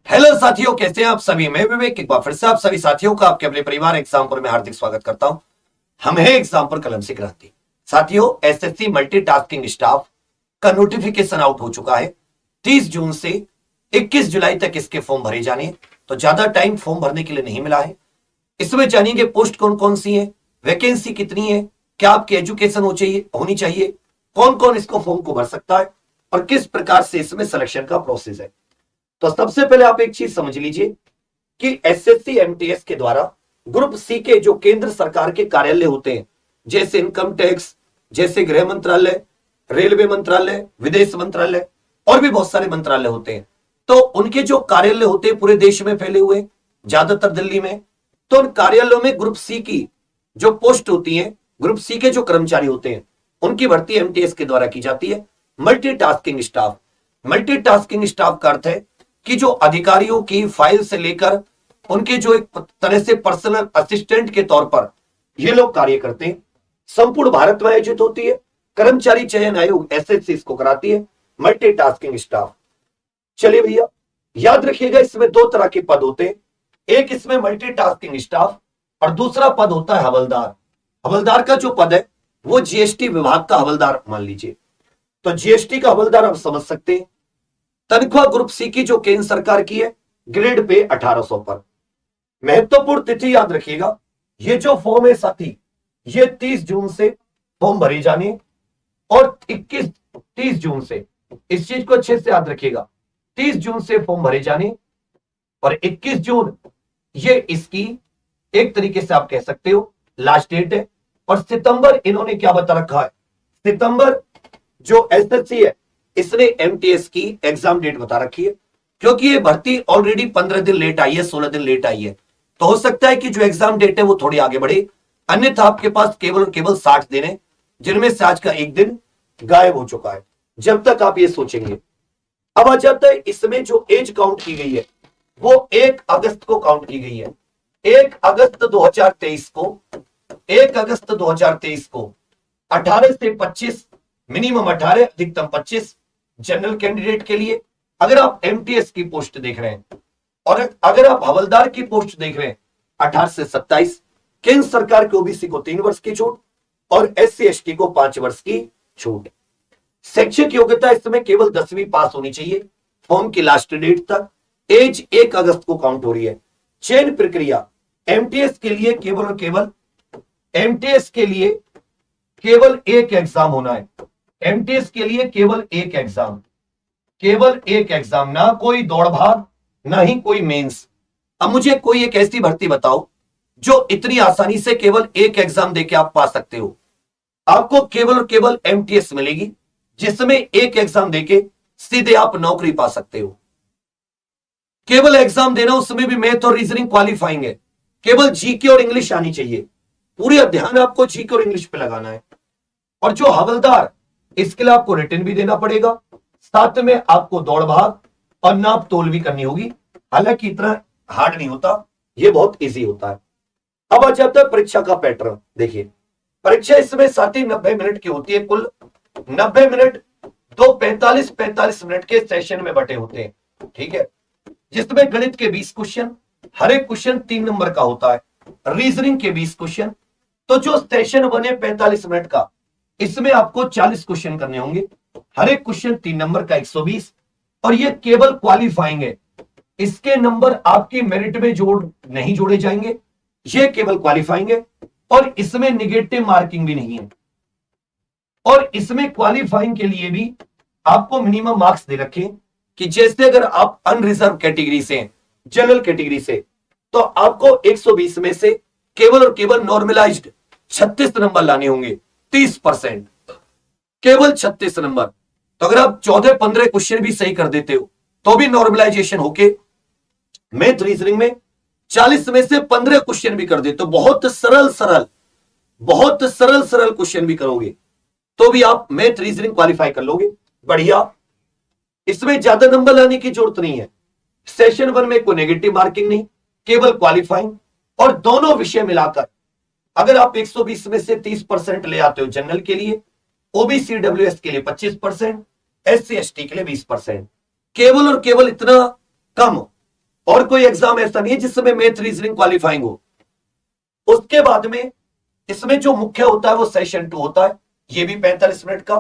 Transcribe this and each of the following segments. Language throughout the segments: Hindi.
हेलो साथियों, कैसे हैं आप सभी। मैं विवेक एक बार फिर से आप सभी साथियों का आपके अपने परिवार एग्जाम्पल में हार्दिक स्वागत करता हूं। हम है एग्जाम्पल कलम से क्रांति। साथियों, एसएससी मल्टीटास्किंग स्टाफ का नोटिफिकेशन आउट हो चुका है। 30 जून से 21 जुलाई तक इसके फॉर्म भरे जाने हैं, तो ज्यादा टाइम फॉर्म भरने के लिए नहीं मिला है। इसमें जानेंगे पोस्ट कौन कौन सी है, वैकेंसी कितनी है, क्या आपकी एजुकेशन होनी चाहिए, कौन कौन इसको फॉर्म को भर सकता है और किस प्रकार से इसमें सिलेक्शन का प्रोसेस है। तो सबसे पहले आप एक चीज समझ लीजिए कि एसएससी एमटीएस के द्वारा ग्रुप सी के जो केंद्र सरकार के कार्यालय होते हैं, जैसे इनकम टैक्स, जैसे गृह मंत्रालय, रेलवे मंत्रालय, विदेश मंत्रालय और भी बहुत सारे मंत्रालय होते हैं, तो उनके जो कार्यालय होते हैं पूरे देश में फैले हुए, ज्यादातर दिल्ली में। तो उन कार्यालयों में ग्रुप सी की जो पोस्ट होती है, ग्रुप सी के जो कर्मचारी होते हैं, उनकी भर्ती एमटीएस के द्वारा की जाती है। मल्टीटास्किंग स्टाफ, मल्टीटास्किंग स्टाफ का अर्थ है कि जो अधिकारियों की फाइल से लेकर उनके जो एक तरह से पर्सनल असिस्टेंट के तौर पर ये लोग कार्य करते हैं। संपूर्ण भारत में आयोजित होती है। कर्मचारी चयन आयोग एसएससी इसको कराती है, मल्टीटास्किंग स्टाफ। चलिए भैया, याद रखिएगा इसमें दो तरह के पद होते हैं। एक इसमें मल्टीटास्किंग स्टाफ और दूसरा पद होता है हवलदार। हवलदार का जो पद है वो जीएसटी विभाग का हवलदार मान लीजिए। तो जीएसटी का हवलदार आप समझ सकते हैं। तनख्वाह ग्रुप सी की जो केंद्र सरकार की है, ग्रेड पे 1800 पर। महत्वपूर्ण तिथि याद रखिएगा, ये जो फॉर्म है साथी, ये 30 जून से फॉर्म भरे जाने और 30 जून से, इस चीज को अच्छे से याद रखिएगा, 30 जून से फॉर्म भरे जाने और 21 जून ये इसकी एक तरीके से आप कह सकते हो लास्ट डेट है। और सितंबर इन्होंने क्या बता रखा है, सितंबर जो एसएससी है इसने एमटीएस की एग्जाम डेट बता रखी है, क्योंकि ये भर्ती ऑलरेडी 15 दिन लेट आई है, 16 दिन लेट आई है। तो हो सकता है कि जो एग्जाम डेट है वो थोड़ी आगे बढ़े, अन्यथा आपके पास केवल और केवल 60 दिन है, जिनमें से आज का एक दिन गायब हो चुका है जब तक आप ये सोचेंगे। अब आ जाता है इसमें जो एज काउंट की गई है वो 1 अगस्त को काउंट की गई है। 1 अगस्त 2023 को, 1 अगस्त 2023 को 18 से 25, मिनिमम 18 अधिकतम 25 जनरल कैंडिडेट के लिए। अगर आप एमटीएस की पोस्ट देख रहे हैं और अगर आप हवलदार की पोस्ट देख रहे हैं 18 से 27। केंद्र सरकार के ओबीसी को 3 वर्ष की छूट और एससी एसटी को 5 वर्ष की छूट। शैक्षिक योग्यता इसमें केवल 10वीं पास होनी चाहिए फॉर्म की लास्ट डेट तक। एज 1 अगस्त को काउंट हो रही है। चयन प्रक्रिया एमटीएस के लिए केवल और केवल, एमटीएस के लिए केवल एक एग्जाम होना है। एमटीएस के लिए केवल एक एग्जाम, केवल एक एग्जाम, ना कोई दौड़ भाग, ना ही कोई मेंस। अब मुझे कोई एक ऐसी भर्ती बताओ जो इतनी आसानी से केवल एक एग्जाम देके आप पा सकते हो। आपको केवल और केवल एमटीएस मिलेगी जिसमें एक एग्जाम देके सीधे आप नौकरी पा सकते हो। केवल एग्जाम देना, उसमें भी मैथ और रीजनिंग क्वालिफाइंग है। केवल जीके और इंग्लिश आनी चाहिए। पूरी ध्यान आपको जीके और इंग्लिश पे लगाना है। और जो हवलदार, इसके लिए आपको रिटन भी देना पड़ेगा, साथ में आपको दौड़ भाग और नाप तोल भी करनी होगी। हालांकि इतना हार्ड नहीं होता, ये बहुत इजी होता है। अब आ जाता है परीक्षा का पैटर्न। देखिए, परीक्षा इसमें 90 मिनट की होती है। कुल 90 मिनट दो 45 मिनट के सेशन में बटे होते हैं, ठीक है, जिसमें गणित के 20 क्वेश्चन, हर एक क्वेश्चन 3 नंबर का होता है। रीजनिंग के 20 क्वेश्चन। तो जो सेशन बने 45 मिनट का, इसमें आपको 40 क्वेश्चन करने होंगे। हर एक क्वेश्चन 3 नंबर का 120, और ये केवल क्वालिफाइंग है। इसके नंबर आपकी मेरिट में नहीं जोड़े जाएंगे, ये केवल क्वालिफाइंग है और इसमें निगेटिव मार्किंग भी नहीं है। और इसमें क्वालिफाइंग के लिए भी आपको मिनिमम मार्क्स दे रखे कि जैसे अगर आप अनरिजर्व कैटेगरी से हैं, जनरल कैटेगरी से, तो आपको 120 में से केवल और केवल नॉर्मलाइज्ड 36 नंबर लाने होंगे। 30%, केवल 36 नंबर। तो अगर आप 14-15 क्वेश्चन भी सही कर देते हो तो भी नॉर्मलाइजेशन होके मैथ रीजनिंग में 40 में से 15 क्वेश्चन भी कर देते हो, बहुत सरल क्वेश्चन भी करोगे तो भी आप मैथ रीजनिंग क्वालिफाई कर लोगे। बढ़िया, इसमें ज्यादा नंबर लाने की जरूरत नहीं है। सेशन 1 में कोई नेगेटिव मार्किंग नहीं, केवल क्वालिफाइंग। और दोनों विषय मिलाकर अगर आप 120 में से 30% ले आते हो जनरल के लिए, ओबीसी डब्ल्यूएस के लिए 25%, एससी एसटी के लिए 20%, केवल और केवल इतना कम और कोई एग्जाम ऐसा नहीं है जिसमें मैथ रीजनिंग क्वालिफाइंग हो। उसके बाद में इसमें जो मुख्य होता है वो सेशन 2 होता है, ये भी 45 मिनट का।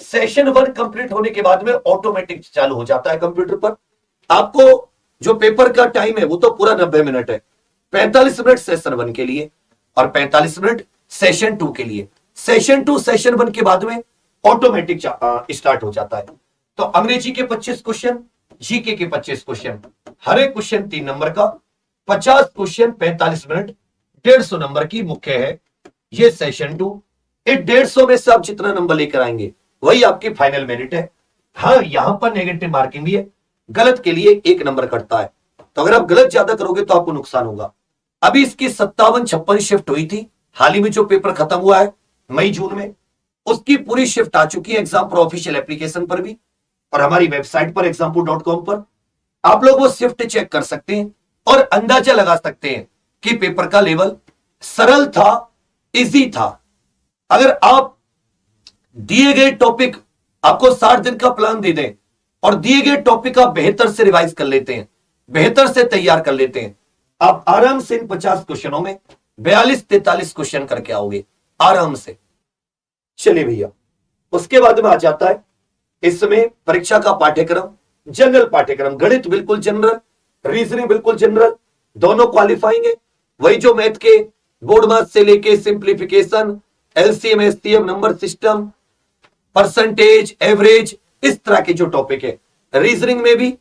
सेशन 1 कंप्लीट होने के बाद में ऑटोमेटिक चालू हो जाता है कंप्यूटर पर। आपको जो पेपर का टाइम है वो तो पूरा 90 मिनट है, 45 मिनट सेशन 1 के लिए और 45 मिनट सेशन 2 के लिए। सेशन 2 सेशन 1 के बाद में ऑटोमेटिक स्टार्ट हो जाता है। तो अंग्रेजी के 25 क्वेश्चन, जीके के 25 क्वेश्चन, हर एक क्वेश्चन 3 नंबर का, 50 क्वेश्चन 45 मिनट, 150 नंबर की मुख्य है ये सेशन 2। इस 150 में से आप जितना नंबर लेकर आएंगे वही आपकी फाइनल मेरिट है। हाँ, यहां पर नेगेटिव मार्किंग भी है, गलत के लिए 1 नंबर कटता है। तो अगर आप गलत ज्यादा करोगे तो आपको नुकसान होगा। अभी इसकी 57-56 शिफ्ट हुई थी, हाल ही में जो पेपर खत्म हुआ है मई जून में, उसकी पूरी शिफ्ट आ चुकी है एग्जाम प्रो ऑफिशियल एप्लीकेशन पर भी और हमारी वेबसाइट पर example.com पर। आप लोग वो शिफ्ट चेक कर सकते हैं और अंदाजा लगा सकते हैं कि पेपर का लेवल सरल था, इजी था। अगर आप दिए गए टॉपिक, आपको 60 दिन का प्लान दे दें और दिए गए टॉपिक आप बेहतर से रिवाइज कर लेते हैं, बेहतर से तैयार कर लेते हैं, आप आराम से इन 50 क्वेश्चनों में 42-43 क्वेश्चन करके आओगे आराम से। चलिए भैया, उसके बाद में आ जाता है इसमें परीक्षा का पाठ्यक्रम, जनरल पाठ्यक्रम। गणित बिल्कुल जनरल, रीजनिंग बिल्कुल जनरल, दोनों क्वालिफाइंग है। वही जो मैथ के बोर्ड मार्क से लेके simplification, LCM, STM, number system, percentage, average, इस तरह के जो टॉपिक है। रीजनिंग में भी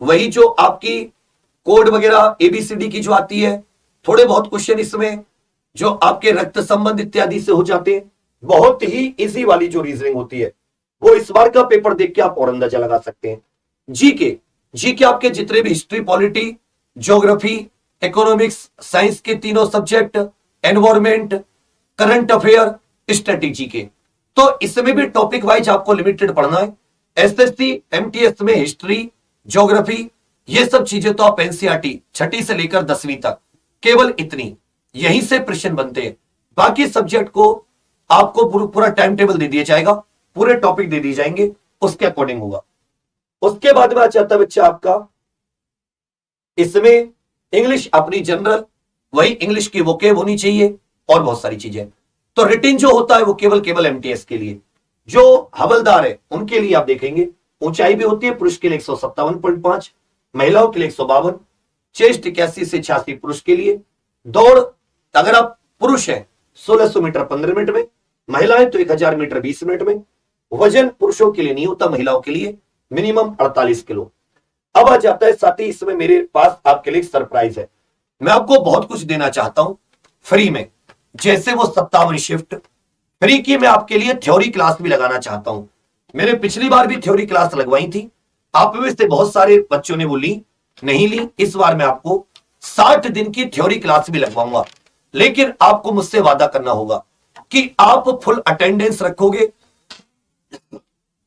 वही जो आपकी कोड वगैरह एबीसीडी की जो आती है, थोड़े बहुत क्वेश्चन इसमें जो आपके रक्त संबंध इत्यादि से हो जाते हैं। बहुत ही इजी वाली जो रीजनिंग होती है वो इस बार का पेपर देख के आप और अंदाजा लगा सकते हैं। जीके, जीके आपके जितने भी history, polity, geography, economics, science के तीनों subject, environment, current affair, strategy के, तो इसमें भी टॉपिक वाइज आपको लिमिटेड पढ़ना है। एसएससी एमटीएस में हिस्ट्री, ज्योग्राफी, ये सब चीजें तो आप एनसीईआरटी 6ठी से लेकर 10वीं तक केवल इतनी यहीं से प्रश्न बनते हैं। बाकी सब्जेक्ट को आपको पूरा टाइम टेबल दे दिया जाएगा, पूरे टॉपिक दे दिए जाएंगे, उसके अकॉर्डिंग होगा। उसके बाद में आ जाता है बच्चा आपका इसमें इंग्लिश अपनी जनरल, वही इंग्लिश की वोकेब होनी चाहिए और बहुत सारी चीजें। तो रिटिन जो होता है वो केवल एमटीएस के लिए, जो हवलदार है उनके लिए आप देखेंगे ऊंचाई भी होती है, पुरुष के लिए 157.5, महिलाओं के लिए 152, चेस्ट 81 से 86 पुरुष के लिए। दौड़ अगर आप पुरुष हैं 1600 मीटर 15 मिनट में, महिलाएं तो 1000 मीटर 20 मिनट में। वजन पुरुषों के लिए नहीं होता, महिलाओं के लिए मिनिमम 48 किलो। अब आ जाता है साथ ही इसमें मेरे पास आपके लिए सरप्राइज है। मैं आपको बहुत कुछ देना चाहता हूं फ्री में, जैसे वो 57 शिफ्ट फ्री की मैं आपके लिए थ्योरी क्लास भी लगाना चाहता हूं। मैंने पिछली बार भी थ्योरी क्लास लगवाई थी, आप में से बहुत सारे बच्चों ने वो ली, नहीं ली। इस बार मैं आपको 60 दिन की थ्योरी क्लास भी लगवाऊंगा, लेकिन आपको मुझसे वादा करना होगा कि आप फुल अटेंडेंस रखोगे,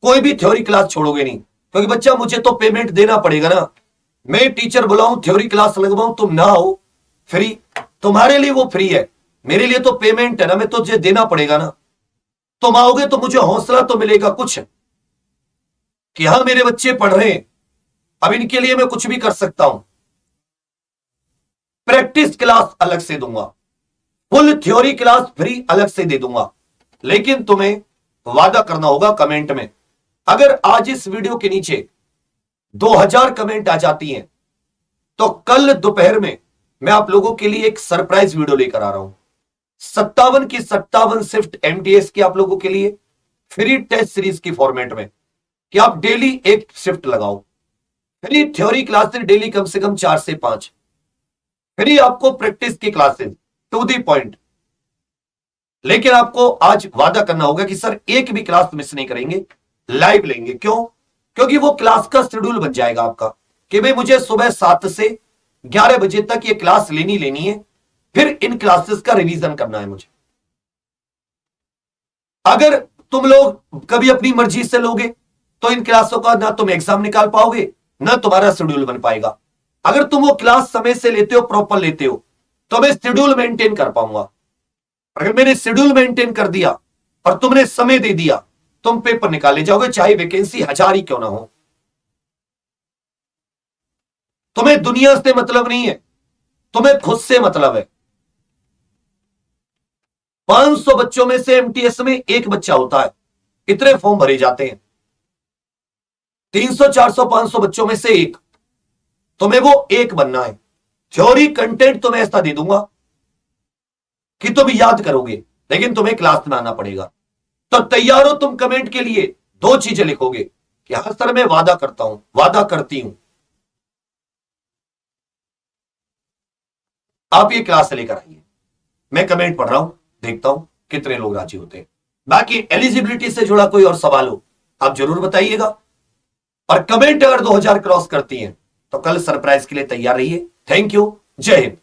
कोई भी थ्योरी क्लास छोड़ोगे नहीं। क्योंकि बच्चा मुझे तो पेमेंट देना पड़ेगा ना, मैं टीचर बुलाऊं, थ्योरी क्लास लगवाऊं, तुम ना हो फ्री, तुम्हारे लिए वो फ्री है, मेरे लिए तो पेमेंट है ना, मैं तुझे देना पड़ेगा ना। तुम आओगे तो मुझे हौसला तो मिलेगा कुछ कि हाँ मेरे बच्चे पढ़ रहे हैं, अब इनके लिए मैं कुछ भी कर सकता हूं। प्रैक्टिस क्लास अलग से दूंगा, फुल थ्योरी क्लास फ्री अलग से दे दूंगा, लेकिन तुम्हें वादा करना होगा कमेंट में। अगर आज इस वीडियो के नीचे 2000 कमेंट आ जाती हैं तो कल दोपहर में मैं आप लोगों के लिए एक सरप्राइज वीडियो लेकर आ रहा हूं। 57 की 57 शिफ्ट एमटीएस की आप लोगों के लिए फ्री टेस्ट सीरीज की फॉर्मेट में, कि आप डेली एक शिफ्ट लगाओ। फ्री थ्योरी क्लासेस डेली कम से कम 4 से 5, फ्री आपको प्रैक्टिस की क्लासेस टू दी पॉइंट। लेकिन आपको आज वादा करना होगा कि सर एक भी क्लास मिस नहीं करेंगे, लाइव लेंगे। क्यों? क्योंकि वो क्लास का शेड्यूल बन जाएगा आपका कि भाई मुझे सुबह 7 से 11 बजे तक ये क्लास लेनी है, फिर इन क्लासेस का रिवीजन करना है मुझे। अगर तुम लोग कभी अपनी मर्जी से लोगे तो इन क्लासों का ना तुम एग्जाम निकाल पाओगे, ना तुम्हारा शेड्यूल बन पाएगा। अगर तुम वो क्लास समय से लेते हो, प्रॉपर लेते हो, तो मैं शेड्यूल मेंटेन कर पाऊंगा। अगर मैंने शेड्यूल मेंटेन कर दिया और तुमने समय दे दिया, तुम पेपर निकाले जाओगे, चाहे वैकेंसी 1000 ही क्यों ना हो। तुम्हें दुनिया से मतलब नहीं है, तुम्हें खुद से मतलब है। 500 बच्चों में से एमटीएस में एक बच्चा होता है, इतने फॉर्म भरे जाते हैं। 300 400 500 बच्चों में से एक, तुम्हें वो एक बनना है। थ्योरी कंटेंट तुम्हें ऐसा दे दूंगा कि तुम याद करोगे, लेकिन तुम्हें क्लास में आना पड़ेगा। तो तैयार हो तुम कमेंट के लिए? 2 चीजें लिखोगे कि हाँ सर मैं वादा करता हूं, वादा करती हूं। आप ये क्लास लेकर आइए, मैं कमेंट पढ़ रहा हूं, देखता हूं कितने लोग राजी होते हैं। बाकी एलिजिबिलिटी से जुड़ा कोई और सवाल हो आप जरूर बताइएगा, और कमेंट अगर 2000 क्रॉस करती हैं तो कल सरप्राइज के लिए तैयार रहिए। थैंक यू, जय हिंद।